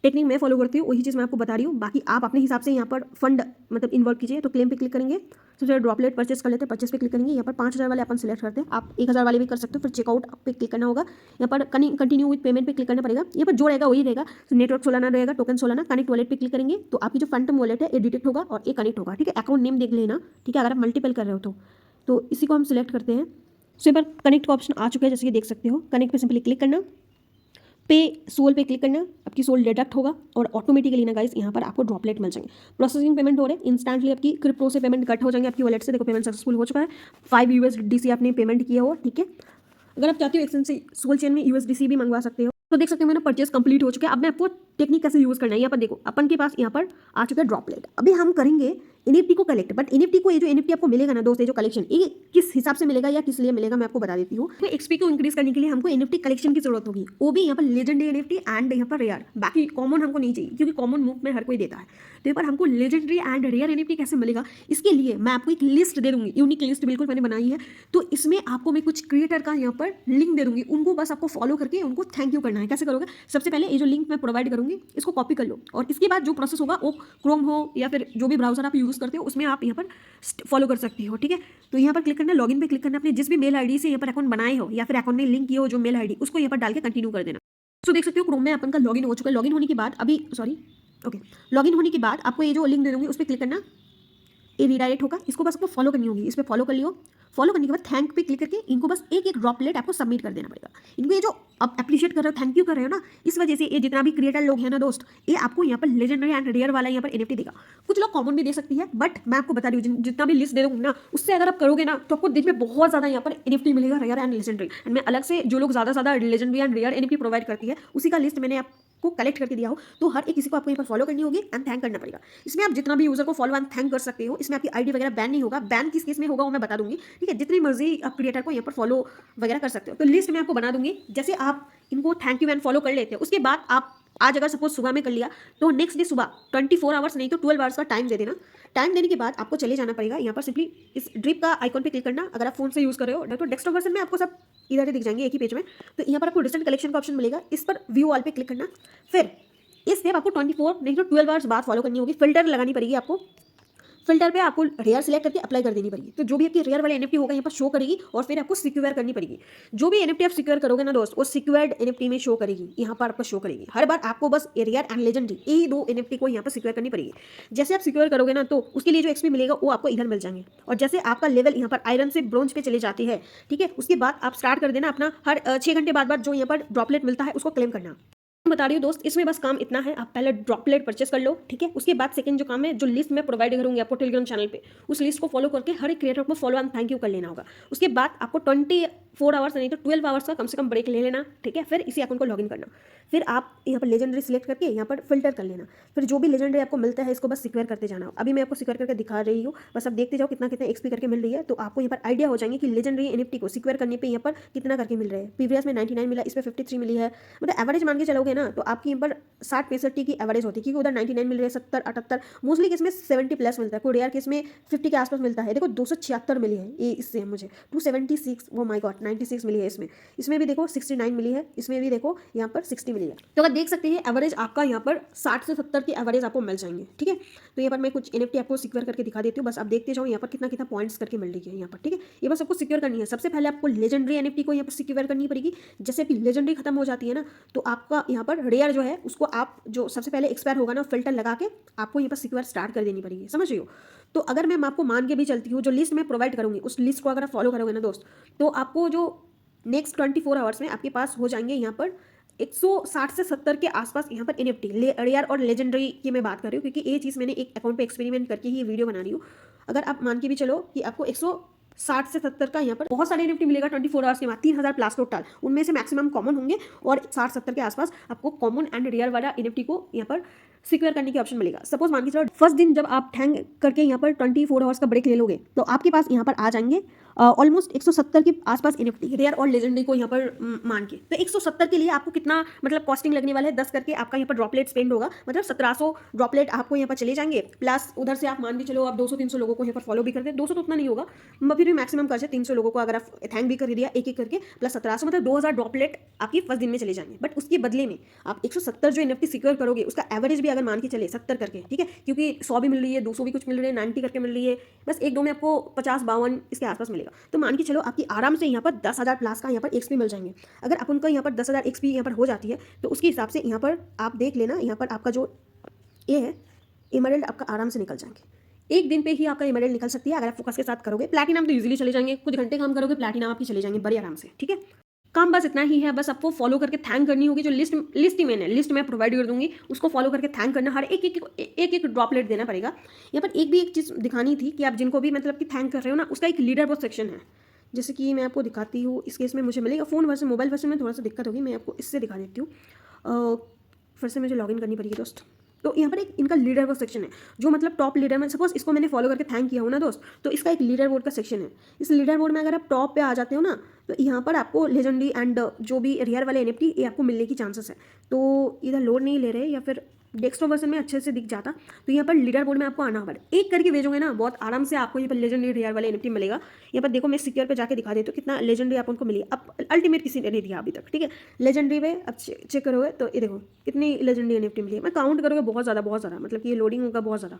टेक्निक मैं फॉलो करती हूँ वही चीज़ मैं आपको बता रही हूँ। बाकी आप अपने हिसाब से यहाँ पर फंड मतलब इन्वॉल्व कीजिए। तो क्लेम पे क्लिक करेंगे, सबसे पहले ड्रॉपलेट परचेस कर लेते हैं, परचेस पे क्लिक करेंगे। यहाँ पर 5,000 वाले अपन सिलेक्ट करते हैं, आप 1,000 वाले भी कर सकते हो। फिर चेकआउट पे क्लिक करना होगा, यहाँ पर कंटिन्यू विद पेमेंट पे क्लिक करना पड़ेगा। यहाँ पर जो रहेगा वही रहेगा, नेटवर्क सोलाना रहेगा, टोकन सोलाना। कनेक्ट वॉलेट पे क्लिक करेंगे तो आपकी जो फंटम वॉलेट है ये डिटेक्ट होगा और ये कनेक्ट होगा, ठीक है। अकाउंट नेम देख लेना, ठीक है, अगर आप मल्टीपल कर रहे हो तो इसी को हम सिलेक्ट करते हैं। तो यहाँ पर कनेक्ट का ऑप्शन आ चुका है, जैसे कि देख सकते हो। कनेक्ट पे सिंपली क्लिक करना, पे सोल पे क्लिक करना, आपकी सोल डिडक्ट होगा और ऑटोमेटिकली ना गाइस यहाँ पर आपको ड्रॉपलेट मिल जाएंगे। प्रोसेसिंग पेमेंट हो रहे हैं, इंस्टेंटली आपकी क्रिप्टो से पेमेंट कट हो जाएंगे आपकी वॉलेट से। देखो पेमेंट सक्सेसफुल हो चुका है, 5 USDC आपने पेमेंट किया हो, ठीक है। अगर आप चाहते हो एक्सचेंज से सोल चेन में USDC भी मंगवा सकते हो। तो देख सकते हो मेरा परचेस कंप्लीट हो चुका है। अब मैं आपको टेक्निक कैसे यूज़ करना है यहाँ पर देखो, अपन के पास यहाँ पर आ चुका है ड्रॉपलेट। अभी हम करेंगे NFT को कलेक्ट, बट NFT को ये जो NFT आपको मिलेगा ना दोस्त, ये जो कलेक्शन ये किस हिसाब से मिलेगा या किस लिए मिलेगा मैं आपको बता देती हूँ। तो XP को इंक्रीज करने के लिए हमको NFT कलेक्शन की जरूरत होगी, वो भी यहाँ पर लेजेंडरी NFT एंड यहाँ पर रेयर। बाकी कॉमन हमको नहीं चाहिए क्योंकि कॉमन मूव में हर कोई देता है। तो यहाँ पर हमको लेजेंडरी एंड रेयर NFT कैसे मिलेगा, इसके लिए मैं आपको एक लिस्ट दे दूंगी, यूनिक लिस्ट बिल्कुल मैंने बनाई है। तो इसमें आपको मैं कुछ क्रिएटर का यहाँ पर लिंक दे दूंगी, उनको बस आपको फॉलो करके उनको थैंक यू करना है। कैसे करोगे, सबसे पहले ये जो लिंक मैं प्रोवाइड करूंगी इसको कॉपी कर लो और इसके बाद जो प्रोसेस होगा वो क्रोम हो या फिर जो भी ब्राउजर आप यूज़ करते हो उसमें आप यहाँ पर फॉलो कर सकती हो, ठीक है। तो यहाँ पर क्लिक करना, लॉगिन पे क्लिक करना, अपने जिस भी मेल आईडी से यहाँ पर अकाउंट बनाए हो या फिर अकाउंट में लिंक किया हो जो मेल आईडी, उसको यहाँ पर डाल के कंटिन्यू कर देना। तो देख सकते हो क्रोम में अपन का लॉगिन हो चुका है। लॉगिन होने के बाद लॉगिन होने के बाद आपको ये जो लिंक दे दूंगी उस पर क्लिक करना, ये रिडायरेक्ट होगा, इसको बस आपको फॉलो करनी होगी। इस पर फॉलो कर लियो, फॉलो करने के बाद थैंक पे क्लिक करके इनको बस एक एक ड्रॉपलेट आपको सबमिट कर देना पड़ेगा। इनको ये जो आप अप्रिशिएट कर रहे हो, थैंक यू कर रहे हो ना, इस वजह से ये जितना भी क्रिएटर लोग हैं ना दोस्त, ये आपको यहाँ पर लेजेंडरी एंड रेयर वाला यहाँ पर NFT देगा। कुछ लोग कॉमन भी दे सकती है, बट मैं आपको बता रही हूँ जितना भी लिस्ट दे दूँगी ना, उससे अगर आप करोगे ना तो आपको दिन में बहुत ज़्यादा यहाँ पर NFT मिलेगा, रेयर एंड लेजेंडरी। एंड मैं अलग से जो लोग ज़्यादा legendary and rare NFT provide करती है उसी का लिस्ट मैंने को कलेक्ट करके दिया हो। तो हर एक किसी को आपको यहाँ पर फॉलो करनी होगी एंड थैंक करना पड़ेगा। इसमें आप जितना भी यूजर को फॉलो एंड थैंक कर सकते हो, इसमें आपकी आईडी वगैरह बैन नहीं होगा। बैन किस केस में होगा वो मैं बता दूंगी, ठीक है। जितनी मर्जी आप क्रिएटर को यहाँ पर फॉलो वगैरह कर सकते हो। तो लिस्ट मैं आपको बना दूंगी, जैसे आप इनको थैंक यू एंड फॉलो कर लेते हो उसके बाद आप आज अगर सपोज सुबह में कर लिया तो नेक्स्ट डे सुबह 24 आवर्स नहीं तो 12 आवर्स का टाइम दे देना। टाइम देने के बाद आपको चले जाना पड़ेगा, यहाँ पर सिंपली इस ड्रिप का आइकॉन पे क्लिक करना। अगर आप फोन से यूज़ कर रहे हो तो डेस्कटॉप वर्जन में आपको सब इधर दिख जाएंगे एक ही पेज में। तो यहाँ पर आपको डिस्टेंट कलेक्शन का ऑप्शन मिलेगा, इस पर व्यू ऑल पे क्लिक करना। फिर इस स्टेप आपको 24 नहीं तो 12 आवर्स बाद फॉलो करनी होगी। फिल्टर लगानी पड़ेगी आपको, फिल्टर पे आपको रेयर सिलेक्ट करके अप्लाई कर देनी पड़ेगी। तो जो भी आपकी रेयर वाले NFT होगा यहाँ पर शो करेगी और फिर आपको सिक्योर करनी पड़ेगी। जो भी NFT आप सिक्योर करोगे ना दोस्त, वो सिक्योर्ड NFT में शो करेगी, यहाँ पर आपको शो करेगी। हर बार आपको बस रेयर एंड लेजेंडरी यही 2 NFT को यहाँ पर सिक्योर करनी पड़ेगी। जैसे आप सिक्योर करोगे ना तो उसके लिए जो XP मिलेगा वो आपको इधर मिल जाएंगे। और जैसे आपका लेवल यहाँ पर आयरन से ब्रोंज पे चले जाती है, ठीक है, उसके बाद आप स्टार्ट कर देना अपना हर 6 घंटे बाद जो यहाँ पर ड्रॉपलेट मिलता है उसको क्लेम करना। बता रही हूँ दोस्त, इसमें बस काम इतना है, आप पहले ड्रॉपलेट परचेस कर लो, ठीक है। उसके बाद सेकंड जो काम है, जो लिस्ट मैं प्रोवाइड करूंगी आपको टेलीग्राम चैनल पे, उस लिस्ट को फॉलो करके हर एक क्रिएटर को फॉलो एंड थैंक यू कर लेना होगा। उसके बाद आपको 24 आवर्स नहीं तो 12 आवर्स का कम से कम ब्रेक ले लेना, ठीक है। फिर इसी अकाउंट को लॉगिन करना, फिर आप यहाँ पर लेजेंडरी सिलेक्ट करके यहाँ पर फिल्टर कर लेना। फिर जो भी लेजेंडरी आपको मिलता है इसको बस सिक्योर करते जाना। अभी मैं आपको सिक्योर करके दिखा रही हूँ, बस आप देखते जाओ कितना कितना XP करके मिल रही है। तो आपको यहाँ पर आइडिया हो जाएंगे कि लेजेंडरी NFT को सिक्योर करने पर यहाँ पर कितना करके मिल रहा है। प्रीवियस में 99 मिला, इस पर 53 मिली है। मतलब एवरेज मान के चलोगे ना तो आपकी यहाँ पर 60-65 की एवरेज होती है, क्योंकि उधर 99 मिल रही है, 70-78 मोस्टली किसमें 70 प्लस मिलता है, कोई रेयर केस में 50 के आसपास मिलता है। देखो 276 मिली है ये, इससे मुझे 276, वो माय गॉड 96 मिली है। इसमें भी देखो 69 मिली है, इसमें भी देखो यहाँ पर 60 मिली है। तो अगर देख सकते हैं एवरेज आपका यहाँ पर 60 से 70 की एवरेज आपको मिल जाएंगे, ठीक है। तो यहाँ पर मैं कुछ NFT आपको सिक्योर करके दिखा देती हूँ, बस आप देखते जाओ यहाँ पर कितना कितना पॉइंट्स करके मिल रही है यहाँ पर, ठीक है। ये बस आपको सिक्योर करनी है। सबसे पहले आपको लेजेंडरी NFT को यहाँ पर सिक्योर करनी पड़ेगी। जैसे आपकी लेजेंडरी खत्म हो जाती है ना तो आपका यहाँ पर रेयर जो है उसको आप जो सबसे पहले एक्सपायर होगा ना फिल्टर लगा के आपको यहाँ पर सिक्योर स्टार्ट कर देनी पड़ेगी, समझ रही हो। तो अगर मैं आपको मान के भी चलती हूँ, जो लिस्ट मैं प्रोवाइड करूँगी उस लिस्ट को अगर आप फॉलो करोगे ना दोस्त, तो आपको जो नेक्स्ट 24 आवर्स में आपके पास हो जाएंगे यहाँ पर 160 से 70 के आसपास यहाँ पर NFT रेयर और लेजेंडरी की मैं बात कर रही हूँ, क्योंकि ये चीज़ मैंने एक अकाउंट पे एक्सपेरिमेंट करके ही वीडियो बना रही हूँ। अगर आप मान के भी चलो कि आपको 160 से 70 का यहाँ पर बहुत सारे NFT मिलेगा 24 आवर्स के बाद, 3000 प्लस टोटल, उनमें से मैक्सिमम कॉमन होंगे और 60-70 के आसपास आपको कॉमन एंड रेयर वाला NFT को यहाँ पर सिक्योर करने की ऑप्शन मिलेगा। सपोज मान के चलो फर्स्ट दिन जब आप थैंक करके यहाँ पर 24 आवर्स का ब्रेक ले लोगे तो आपके पास यहाँ पर आ जाएंगे ऑलमोस्ट 170 के आसपास NFT रेयर और लेजेंडरी को यहाँ पर मान के। तो 170 के लिए आपको कितना मतलब कॉस्टिंग लगने वाला है, 10 करके आपका यहाँ पर ड्रॉपलेट स्पेंड होगा, मतलब 1700 ड्रॉपलेट आपको यहाँ पर चले जाएंगे। प्लस उधर से आप मान भी चलो आप 200-300 लोगों को यहाँ पर फॉलो भी कर दे, 200 तो उतना नहीं होगा, फिर भी मैक्सिमम कर 300 लोगों को अगर आप थैंक भी कर दिया एक एक करके, प्लस 1700 मतलब 2000 ड्रॉपलेट आपकी फर्स्ट दिन में चले जाएंगे। बट उसके बदले में आप 170 जो NFT सिक्योर करोगे उसका एवरेज भी अगर मान के चले 70 करके, ठीक है, क्योंकि 100 भी मिल रही है, 200 भी कुछ मिल रही है, 90 करके मिल रही है, बस एक दो में आपको 50-52 इसके आसपास मिलेगा। तो मान के चलो आपकी आराम से यहाँ पर 10,000 प्लस का यहाँ पर XP मिल जाएंगे। अगर आप उनका यहाँ पर 10,000 XP यहाँ पर हो जाती है तो उसके हिसाब से यहाँ पर आप देख लेना, यहाँ पर आपका जो ये है एमरल्ड आपका आराम से निकल जाएंगे। एक दिन पे ही आपका एमरल्ड निकल सकती है अगर आप फोकस के साथ करोगे। प्लैटिनम तो यूजिली चले जाएंगे, कुछ घंटे काम करोगे प्लैटिनम आपकी चले जाएंगे बड़े आराम से, ठीक है। काम बस इतना ही है, बस आपको फॉलो करके थैंक करनी होगी। जो लिस्ट ही मैंने लिस्ट में प्रोवाइड कर दूंगी, उसको फॉलो करके थैंक करना, हर एक ड्रॉपलेट देना पड़ेगा। यहाँ पर एक चीज़ दिखानी थी कि आप जिनको भी मतलब कि थैंक कर रहे हो ना, उसका एक लीडर बोर्ड सेक्शन है, जैसे कि मैं आपको दिखाती हूँ। इस केस में मुझे मिलेगा फ़ोन वर्जन, मोबाइल वर्जन में थोड़ा सा दिक्कत होगी, मैं आपको इससे दिखा देती हूँ। फिर से मुझे लॉगिन करनी पड़ेगी दोस्त। तो यहाँ पर एक इनका लीडर बोर्ड सेक्शन है, जो मतलब टॉप लीडर में सपोज इसको मैंने फॉलो करके थैंक किया हो ना दोस्त, तो इसका एक लीडर बोर्ड का सेक्शन है। इस लीडर बोर्ड में अगर आप टॉप पे आ जाते हो ना, तो यहाँ पर आपको लेजेंडरी एंड जो भी रेयर वाले NFT ये आपको मिलने की चांसेस है। तो इधर लोड नहीं ले रहे या फिर डेस्कटॉप वर्जन में अच्छे से दिख जाता, तो यहाँ पर लीडर बोर्ड में आपको आना पड़े, एक करके भेजोगे ना बहुत आराम से आपको यहाँ पर लेजेंडरी रेयर वाले NFT मिलेगा। यहाँ पर देखो मैं सिक्योर पे जाके दिखा देती हूँ कितना लेजेंडरी आप उनको मिली। अब अल्टीमेट किसी ने नहीं दिया अभी तक, ठीक है। लेजेंडरी पे अब चेक करोगे तो ये देखो कितनी लेजेंडरी NFT मिली है। मैं काउंट करोगे बहुत ज़्यादा, मतलब कि ये लोडिंग होगा बहुत ज़्यादा,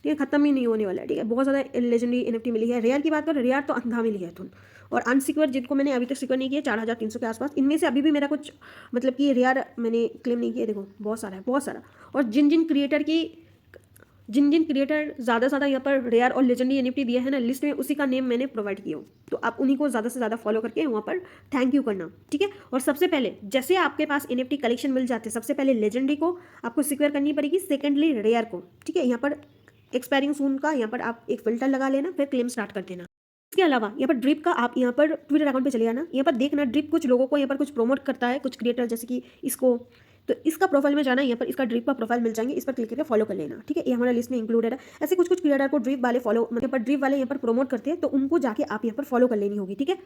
ठीक है, खत्म ही नहीं होने वाला है, ठीक है। बहुत ज़्यादा लेजेंडरी NFT मिली है। रेयर की बात करो, रेयर तो अंधा मिली है तुम। और अनसिक्योर जिनको मैंने अभी तक सिक्योर नहीं किया 4300 के आसपास, इनमें से अभी भी मेरा कुछ मतलब कि रेयर मैंने क्लेम नहीं किया। देखो बहुत सारा है, बहुत सारा। और जिन जिन क्रिएटर ज़्यादा से ज़्यादा यहाँ पर रेयर और लेजेंडरी NFT दिया है ना लिस्ट में, उसी का नेम मैंने प्रोवाइड किया हूँ। तो आप उन्हीं को ज़्यादा से ज़्यादा फॉलो करके वहाँ पर थैंक यू करना, ठीक है। और सबसे पहले जैसे आपके पास NFT कलेक्शन मिल जाते हैं, सबसे पहले लेजेंडरी को आपको सिक्योर करनी पड़ेगी, सेकेंडली रेयर को, ठीक है। यहाँ पर एक्सपायरिंग सून का यहाँ पर आप एक फिल्टर लगा लेना, फिर क्लेम स्टार्ट कर देना। इसके अलावा यहाँ पर ड्रिप का आप यहाँ पर ट्विटर अकाउंट पे चले जाना, यहाँ पर देखना ड्रिप कुछ लोगों को यहाँ पर कुछ प्रमोट करता है, कुछ क्रिएटर जैसे कि इसको, तो इसका प्रोफाइल में जाना, यहाँ पर इसका ड्रिप का प्रोफाइल मिल जाएंगे, इस पर क्लिक करके फॉलो कर लेना, ठीक है। ये हमारा लिस्ट में इंक्लूडेड है। ऐसे कुछ क्रिएटर को ड्रिप वाले फॉलो मतलब ड्रिप वाले यहाँ पर प्रमोट करते हैं, तो उनको जाके आप यहाँ पर फॉलो कर लेनी होगी, ठीक है।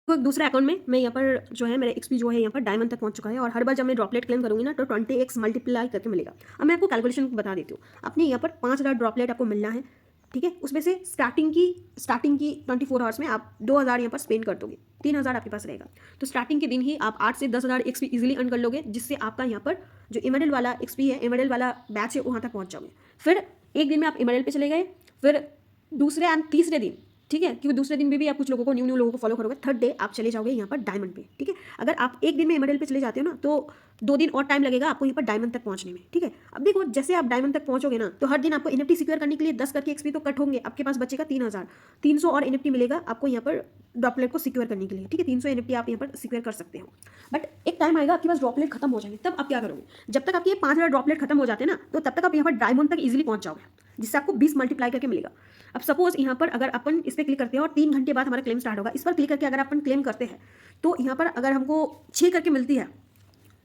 तो दूसरे अकाउंट में मैं यहाँ पर जो है मेरा XP जो है यहाँ पर डायमंड तक पहुँच चुका है, और हर बार जब मैं ड्रॉपलेट क्लेम करूँगी ना तो 20x मल्टीप्लाई करके मिलेगा। अब मैं आपको कैलकुलेशन बता देती हूँ। आपने यहाँ पर 5000 ड्रॉपलेट आपको मिलना है, ठीक है। उसमें से स्टार्टिंग की 24 आवर्स में आप 2000 यहाँ पर स्पेंड कर दोगे, 3000 आपके पास रहेगा। तो स्टार्टिंग के दिन ही आप 8 से 10,000 XP इजीली अर्न कर लोगे, जिससे आपका यहाँ पर जो एमरल्ड वाला XP है, एमरल्ड वाला बैच है, वहाँ तक पहुँच जाओगे। फिर एक दिन में आप एमरल्ड पे चले गए, फिर दूसरे एंड तीसरे दिन, ठीक है, क्योंकि दूसरे दिन भी आप कुछ लोगों को न्यू लोगों को फॉलो करोगे, थर्ड डे आप चले जाओगे यहाँ पर डायमंड पे, ठीक है। अगर आप एक दिन में एमरल्ड पे चले जाते हो ना तो 2 दिन और टाइम लगेगा आपको यहाँ पर डायमंड तक पहुँचने में, ठीक है। अब देखो जैसे आप डायमंड तक पहुँचोगे ना तो हर दिन आपको NFT सिक्योर करने के लिए 10 करके XP तो कट होंगे, आपके पास बचेगा 3300 और NFT मिलेगा आपको यहाँ पर ड्रॉपलेट को सिक्योर करने के लिए, ठीक है। 300 NFT आप यहाँ पर सिक्योर कर सकते हो। बट एक टाइम आएगा आपके पास ड्रॉपलेट खत्म हो जाएंगे, तब आप क्या करोगे? जब तक आपके 5000 ड्रॉपलेट खत्म हो जाते हैं ना, तो तब तक आप यहाँ पर डायमंड तक इजीली पहुँच जाओगे, जिससे आपको 20 मल्टीप्लाई करके मिलेगा। अब सपोज यहाँ पर अगर अपन इस पर क्लिक करते हैं और 3 घंटे बाद हमारा क्लेम स्टार्ट होगा, इस पर क्लिक करके अगर अपन क्लेम करते हैं तो यहाँ पर अगर हमको 6 करके मिलती है,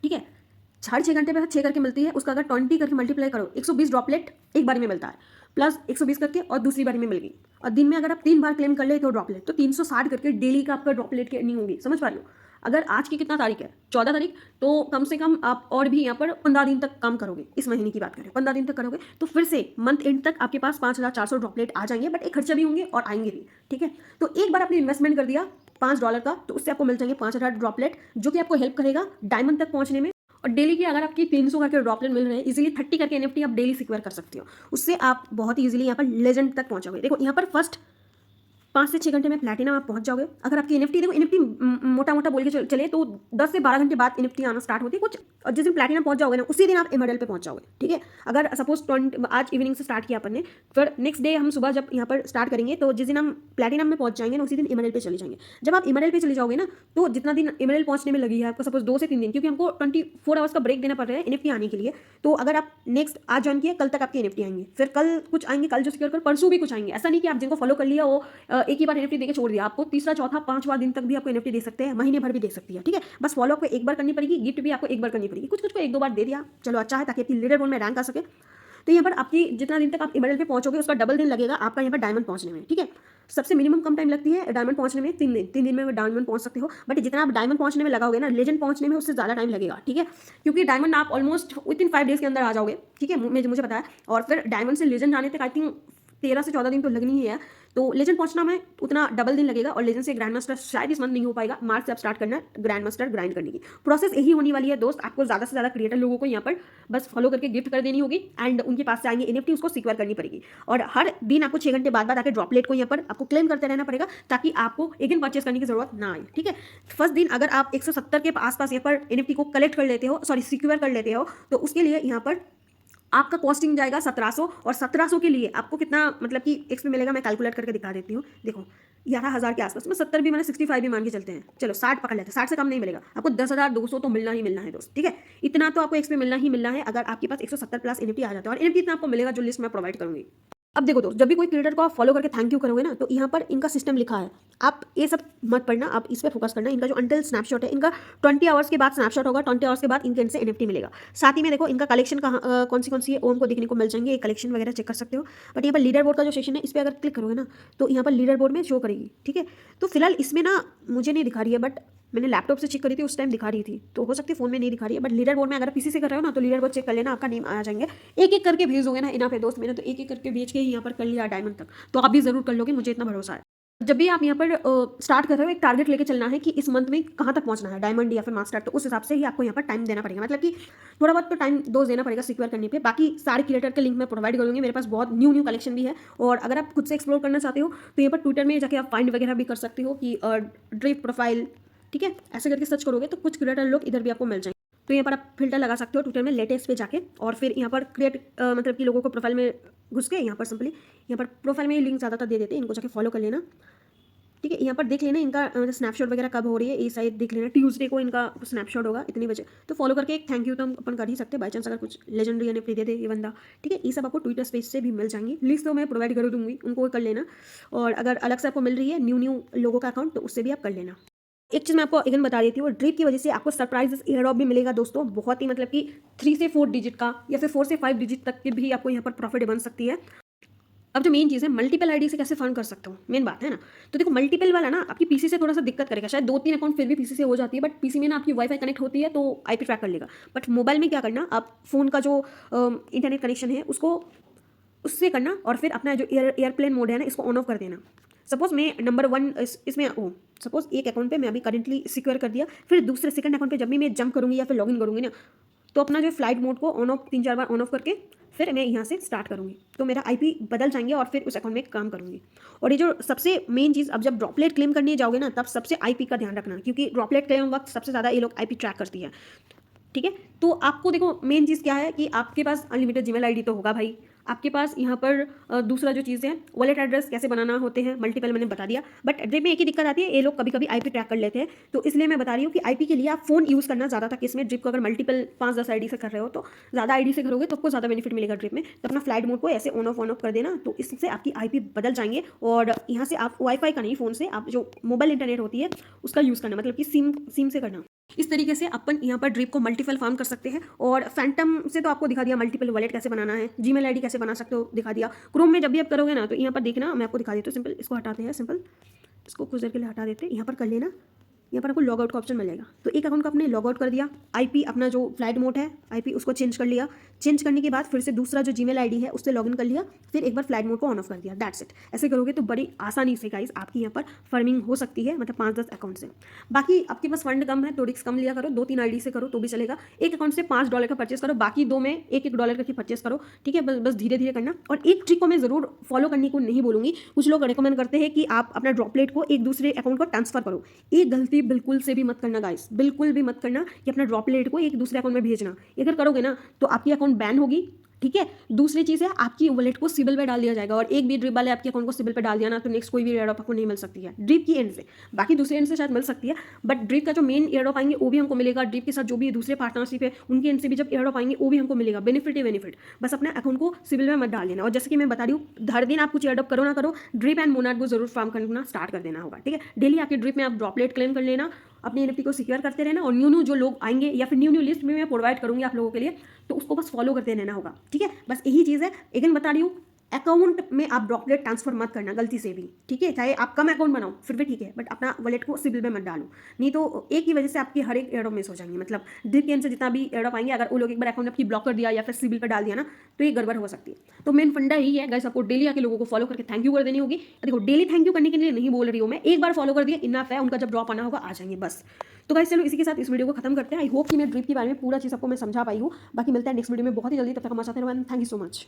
ठीक है, 6.5 घंटे में 6 करके मिलती है, उसका अगर 20 करके मल्टीप्लाई करो, 120 ड्रॉपलेट एक बार में मिलता है, प्लस 120 करके और दूसरी बार में मिल गई। और दिन में अगर आप 3 बार क्लेम कर ले तो ड्रॉपलेट, तो 360 करके डेली का आपका ड्रॉपलेट की अर्निंग होगी। समझ पा रही हो? अगर आज की कितना तारीख है 14 तारीख, तो कम से कम आप और भी यहाँ पर 15 दिन तक काम करोगे। इस महीने की बात करें 15 दिन तक करोगे तो फिर से मंथ एंड तक आपके पास 5400 ड्रॉपलेट आ जाएंगे, बट एक खर्चा भी होंगे और आएंगे भी, ठीक है। तो एक बार आपने इन्वेस्टमेंट कर दिया $5 का, तो उससे आपको मिल जाएंगे 5000 ड्रॉपलेट, जो कि आपको हेल्प करेगा डायमंड तक पहुंचने में। और डेली की अगर आपकी 300 करके ड्रॉपलेट मिल रहे हैं, इजीली 30 करके NFT आप डेली सिक्योर कर सकते हो, उससे आप बहुत ही इजीली यहाँ पर लेजेंड तक पहुंचोगे। देखो यहाँ पर फर्स्ट 5 से 6 घंटे में प्लैटिनम आप पहुंच जाओगे। अगर आपकी NFT, देखो NFT मोटा मोटा बोल के चले तो 10 से 12 घंटे बाद NFT आना स्टार्ट होती है कुछ, और जिस दिन प्लैटिनम पहुंच जाओगे ना उसी दिन आप एमरल्ड पे पहुंच जाओगे, ठीक है। अगर सपोज आज इवनिंग से स्टार्ट किया अपन ने, फिर नेक्स्ट डे हम सुबह जब यहाँ पर स्टार्ट करेंगे तो जिस दिन हम प्लैटिनम में पहुंच जाएंगे ना उसी दिन एमरल्ड पे चले जाएंगे। जब आप एमरल्ड पे चले जाओगे ना तो जितना दिन एमरल्ड पहुंचने में लगी है आपको, सपोज 2 से 3 दिन, क्योंकि हमको 24 आवर्स का ब्रेक देना पड़ रहा है NFT आने के लिए। तो अगर आप नेक्स्ट आज ज्वाइन किया, कल तक आपके NFT आएंगे, फिर कल कुछ आएंगे, कल जो सिक्योर कर परसों भी कुछ आएंगे। ऐसा नहीं कि आप जिनको फॉलो कर लिया वो एक ही बार NFT देके छोड़ दिया, आपको तीसरा चौथा 5वां दिन तक भी आपको NFT दे सकते हैं, महीने भर भी दे सकती है, ठीक है। बस फॉलो आपको एक बार करनी पड़ेगी, गिफ्ट भी आपको एक बार करनी पड़ेगी। कुछ को 1-2 बार दे दिया, चलो अच्छा है, ताकि आपकी लीडर बोर्ड में रैंक आ सके। तो यहाँ पर आपकी जितना दिन तक आप इमरल्ड पे पहुंचोगे उसका डबल दिन लगेगा आपका यहाँ पर डायमंड पहुंचने में, ठीक है। सबसे मिनिमम कम टाइम लगती है डायमंड पहुंचने में 3 दिन में डायमंड पहुंच सकते हो, बट जितना आप डायमंड पहुंचने में लगाओगे ना, लेजेंड पहुंचने में उससे ज़्यादा टाइम लगेगा, ठीक है। क्योंकि डायमंड आप ऑलमोस्ट विदिन 5 डेज के अंदर आ जाओगे, ठीक है, मुझे पता है। और फिर डायमंड से लेजेंड आने तक आई थिंक 13 से 14 दिन तो लगनी ही है। तो लेजेंड पहुंचना में उतना डबल दिन लगेगा, और लेजेंड से ग्रैंड मास्टर शायद इस मंथ नहीं हो पाएगा। मार्च से आप स्टार्ट करना है ग्रैंड मास्टर ग्राइंड करने की प्रोसेस यही होने वाली है दोस्त। आपको ज़्यादा से ज़्यादा क्रिएटर लोगों को यहाँ पर बस फॉलो करके गिफ्ट कर देनी होगी, एंड उनके पास से आएंगे NFT, उसको सिक्योर करनी पड़ेगी। और हर दिन आपको 6 घंटे बाद आके ड्रॉपलेट को यहाँ पर आपको क्लेम करते रहना पड़ेगा, ताकि आपको अगेन परचेस करने की जरूरत ना आए, ठीक है। फर्स्ट दिन अगर आप 170 के आसपास यहाँ पर NFT को कलेक्ट कर लेते हो, सॉरी सिक्योर कर लेते हो, तो उसके लिए यहाँ पर आपका कॉस्टिंग जाएगा 1700, और 1700 के लिए आपको कितना मतलब कि एक्सपी मिलेगा, मैं कैलकुलेट करके दिखा देती हूँ। देखो 11,000 के आसपास में 70 भी मैंने 65 भी मान के चलते हैं, चलो 60 पकड़ लेते हैं, 60 से कम नहीं मिलेगा आपको। 10,200 तो मिलना ही मिलना है दोस्त, ठीक है। इतना तो आपको एक्सपी मिलना ही मिलना है अगर आपके पास 170 प्लस NFT आ जाता है। और NFT इतना आपको मिलेगा जो लिस्ट मैं प्रोवाइड करूंगी। अब देखो दोस्त, जब भी कोई क्रिएटर को आप फॉलो करके थैंक यू करोगे ना, तो यहाँ पर इनका सिस्टम लिखा है, आप ये सब मत पढ़ना, आप इस पर फोकस करना। इनका जो अंटिल स्नैपशॉट है, इनका 20 आवर्स के बाद स्नैपशॉट होगा, 20 आवर्स के बाद इनके इनसे NFT मिलेगा। साथ ही में देखो इनका कलेक्शन कहाँ कौन सी है ओम को देखने को मिल जाएंगे, ये कलेक्शन वगैरह चेक कर सकते हो। बट यहाँ पर लीडर बोर्ड का जो सेशन है, इस पर अगर क्लिक करोगे ना, तो यहाँ पर लीडर बोर्ड में शो करेगी, ठीक है। तो फिलहाल इसमें ना मुझे नहीं दिखा रही है, बट मैंने लैपटॉप से चेक करी थी, उस टाइम दिखा रही थी, तो हो सकती है फोन में नहीं दिखा रही है। बट लीडर बोर्ड में अगर पीसी से कर रहे हो ना, तो लीडर बोर्ड चेक कर लेना, आपका नेम आ जाएंगे। एक एक करके भेज दोगे ना इना पे दोस्त, मैंने तो एक एक करके भेज के ही यहाँ पर कर लिया डायमंड तक, तो आप भी जरूर कर लोगे, मुझे इतना भरोसा है। जब भी आप यहाँ पर स्टार्ट कर रहे हो, एक टारगेट लेके चलना है कि इस मंथ में कहाँ तक पहुँचना है, डायमंड या फिर मास्टर, तो उस हिसाब से ही आपको यहाँ पर टाइम देना पड़ेगा। मतलब कि थोड़ा बहुत तो टाइम डोज देना पड़ेगा सिक्योर करने पे। बाकी सारे क्रिएटर के लिंक मैं प्रोवाइड करूँगी, मेरे पास बहुत न्यू कलेक्शन भी है। और अगर आप खुद से एक्सप्लोर करना चाहते हो, तो यहाँ पर ट्विटर में जाके आप फाइंड वगैरह भी कर सकते हो कि ड्रिफ्ट प्रोफाइल, ठीक है, ऐसे करके सर्च करोगे तो कुछ क्रिएटर लोग इधर भी आपको मिल जाएंगे। तो यहाँ पर आप फिल्टर लगा सकते हो ट्विटर में लेटेस्ट पे जाके, और फिर यहाँ पर क्रिएट मतलब कि लोगों को प्रोफाइल में घुस के यहाँ पर सिंपली यहाँ पर प्रोफाइल में लिंक ज़्यादातर दे देते हैं, इनको जाके फॉलो कर लेना, ठीक है। यहाँ पर देख लेना इनका स्नैपशॉट वगैरह कब हो रही है, ये साइड देख लेना, ट्यूसडे को इनका स्नैपशॉट होगा इतनी बजे। तो फॉलो करके एक थैंक यू तो हम अपन कर ही सकते हैं, बाई चांस अगर कुछ लेजेंडरी NFT दे दे ये बंदा, ठीक है। ये सब आपको ट्विटर स्पेस से भी मिल जाएंगी, लिस्ट तो मैं प्रोवाइड कर दूंगी, उनको कर लेना। और अगर अलग से आपको मिल रही है न्यू लोगों का अकाउंट, तो उससे भी आप कर लेना। एक चीज़ मैं आपको अगेन बता देती हूँ, ड्रिप की वजह से आपको सरप्राइज एयरड्रॉप भी मिलेगा दोस्तों, बहुत ही मतलब कि 3 से 4 डिजिट का, या फिर 4 से 5 डिजिट तक की भी आपको यहाँ पर प्रॉफिट बन सकती है। अब जो मेन चीज़ है, मल्टीपल आईडी से कैसे फंड कर सकते हो, मेन बात है ना। तो देखो मल्टीपल वाला ना आपकी पीसी से थोड़ा सा दिक्कत करेगा, शायद 2-3 अकाउंट फिर भी पीसी से हो जाती है, बट पीसी में ना आपकी वाईफाई कनेक्ट होती है तो IP ट्रैक कर लेगा। बट मोबाइल में क्या करना, आप फ़ोन का जो इंटरनेट कनेक्शन है उसको उससे करना, और फिर अपना जो एयरप्लेन मोड है ना, इसको ऑन ऑफ कर देना। सपोज मैं नंबर 1 इसमें सपोज एक अकाउंट पे मैं अभी करेंटली सिक्योर कर दिया, फिर दूसरे सेकंड अकाउंट पे जब भी मैं जंप करूँगी या फिर लॉगिन करूँगी ना, तो अपना जो फ्लाइट मोड को on off 3-4 bar on off करके फिर मैं यहाँ से स्टार्ट करूँगी, तो मेरा IP बदल जाएंगे और फिर उस अकाउंट में काम करूँगी। और ये जो सबसे मेन चीज़, अब जब ड्रॉपलेट क्लेम करने जाओगे ना, तब सबसे IP का ध्यान रखना, क्योंकि ड्रॉपलेट क्लेम वक्त सबसे ज़्यादा ये लोग IP ट्रैक करती है, ठीक है। तो आपको देखो मेन चीज़ क्या है कि आपके पास अनलिमिटेड जीमेल ID तो होगा भाई, आपके पास यहाँ पर दूसरा जो चीज़ है वॉलेट एड्रेस कैसे बनाना होते हैं, मल्टीपल मैंने बता दिया। बट ड्रिप में एक ही दिक्कत आती है, ये लोग कभी कभी IP ट्रैक कर लेते हैं, तो इसलिए मैं बता रही हूँ कि IP के लिए आप फोन यूज़ करना ज़्यादा था केस में। ड्रिप को अगर मल्टीपल 5-10 ID से कर रहे हो, तो ज़्यादा ID से करोगे तो आपको ज़्यादा बेनिफिट मिलेगा ड्रिप में। तो अपना फ्लाइट मोड को ऐसे ऑन ऑफ कर देना, तो इससे आपकी IP बदल जाएंगे। और यहाँ से आप वाईफाई का नहीं, फ़ोन से आप जो मोबाइल इंटरनेट होती है उसका यूज़ करना, मतलब कि सिम से करना। इस तरीके से अपन यहाँ पर ड्रिप को मल्टीपल फार्म कर सकते हैं। और फैंटम से तो आपको दिखा दिया मल्टीपल वॉलेट कैसे बनाना है, जीमेल ID कैसे बना सकते हो दिखा दिया। क्रोम में जब भी आप करोगे ना, तो यहाँ पर देखना, मैं आपको दिखा देती हूँ। सिंपल इसको हटाते हैं, सिंपल इसको कुछ देर के लिए हटा देते हैं, यहाँ पर कर लेना। यहाँ पर आपको लॉग आउट का ऑप्शन मिलेगा, तो एक अकाउंट का आपने लॉग आउट कर दिया, IP अपना जो फ्लाइट मोड है IP उसको चेंज कर लिया, चेंज करने के बाद फिर से दूसरा जो जीमेल ID है उससे लॉगिन कर लिया, फिर एक बार फ्लाइट मोड को ऑन ऑफ कर दिया, दैट्स इट। ऐसे करोगे तो बड़ी आसानी से गाइस आपकी यहाँ पर फर्मिंग हो सकती है, मतलब 5-10 अकाउंट से। बाकी आपके पास फंड कम है तो रिस्क कम लिया करो, 2-3 ID से करो तो भी चलेगा। एक अकाउंट से $5 का परचेस करो, बाकी 2 में $1-1 करके परचेस करो, ठीक है। बस धीरे धीरे करना। और एक ट्रिक को मैं ज़रूर फॉलो करने को नहीं बोलूँगी, कुछ लोग रिकमेंड करते हैं कि आप अपना ड्रॉपलेट को एक दूसरे अकाउंट को ट्रांसफर करो। ये गलती बिल्कुल से भी मत करना गाइस, बिल्कुल भी मत करना कि अपना ड्रॉपलेट को एक दूसरे अकाउंट में भेजना। अगर करोगे ना तो आपकी अकाउंट बैन होगी, ठीक है। दूसरी चीज़ है, आपकी वॉलेट को सिबिल पे डाल दिया जाएगा, और एक भी ड्रिप वाले आपके अकाउंट को सिबिल पे डाल दिया ना, तो नेक्स्ट कोई भी एयरड्रॉप आपको नहीं मिल सकती है ड्रिप की एंड से। बाकी दूसरे एंड से शायद मिल सकती है, बट ड्रिप का जो मेन एयरड्रॉप आएंगे वो भी हमको मिलेगा। ड्रिप के साथ जो भी दूसरे पार्टनरशिप है उनके एंड से भी जब एयरड्रॉप आएंगे वो भी हमको मिलेगा, बेनिफिट ही बेनिफिट। बस अपने अकाउंट को सिबिल में मत डाल देना। और जैसे कि मैं बता रही हूँ, हर दिन आप कुछ एयरड्रॉप करो ना करो, ड्रिप एंड मोनार्क को जरूर फार्म करना स्टार्ट कर देना होगा, ठीक है। डेली आपके ड्रिप में आप ड्रॉपलेट क्लेम कर लेना, अपनी एनएफटी को सिक्योर करते रहना, और न्यू जो लोग आएंगे या फिर न्यू लिस्ट में मैं प्रोवाइड करूँगी आप लोगों के लिए, तो उसको बस फॉलो करते रहना होगा, ठीक है। बस यही चीज़ है, अगेन बता रही हूँ, अकाउंट में आप ड्रॉपलेट ट्रांसफर मत करना गलती से भी, ठीक है। चाहे आप कम अकाउंट बनाओ फिर भी ठीक है, बट अपना वॉलेट को सिबिल में मत डालो, नहीं तो एक ही वजह से आपकी हर एक एयरड्रॉप मिस हो जाएंगे। मतलब ड्रिप से जितना भी एयरड्रॉप आएंगे, अगर वो लोग एक बार अकाउंट आपकी ब्लॉक कर दिया या फिर सिबिल पर डाल दिया ना, तो ये गड़बड़ हो सकती है। तो मेन फंडा यही है गाइस, आपको डेली आके लोगों को फॉलो करके थैंक यू कर देनी होगी। देखो डेली थैंक यू करने के लिए नहीं बोल रही हूँ मैं, एक बार फॉलो कर दिया इनफ है, उनका जब ड्रॉप आना होगा आ जाएंगे बस। तो गाइस चलो इसी के साथ इस वीडियो को खत्म करते हैं। आई होप कि मैं ड्रिप के बारे में पूरा चीज़ आपको मैं समझा पाई हूँ। बाकी मिलता है नेक्स्ट वीडियो में बहुत ही जल्दी, तब तक हमारे साथ रहें। Thank you so much.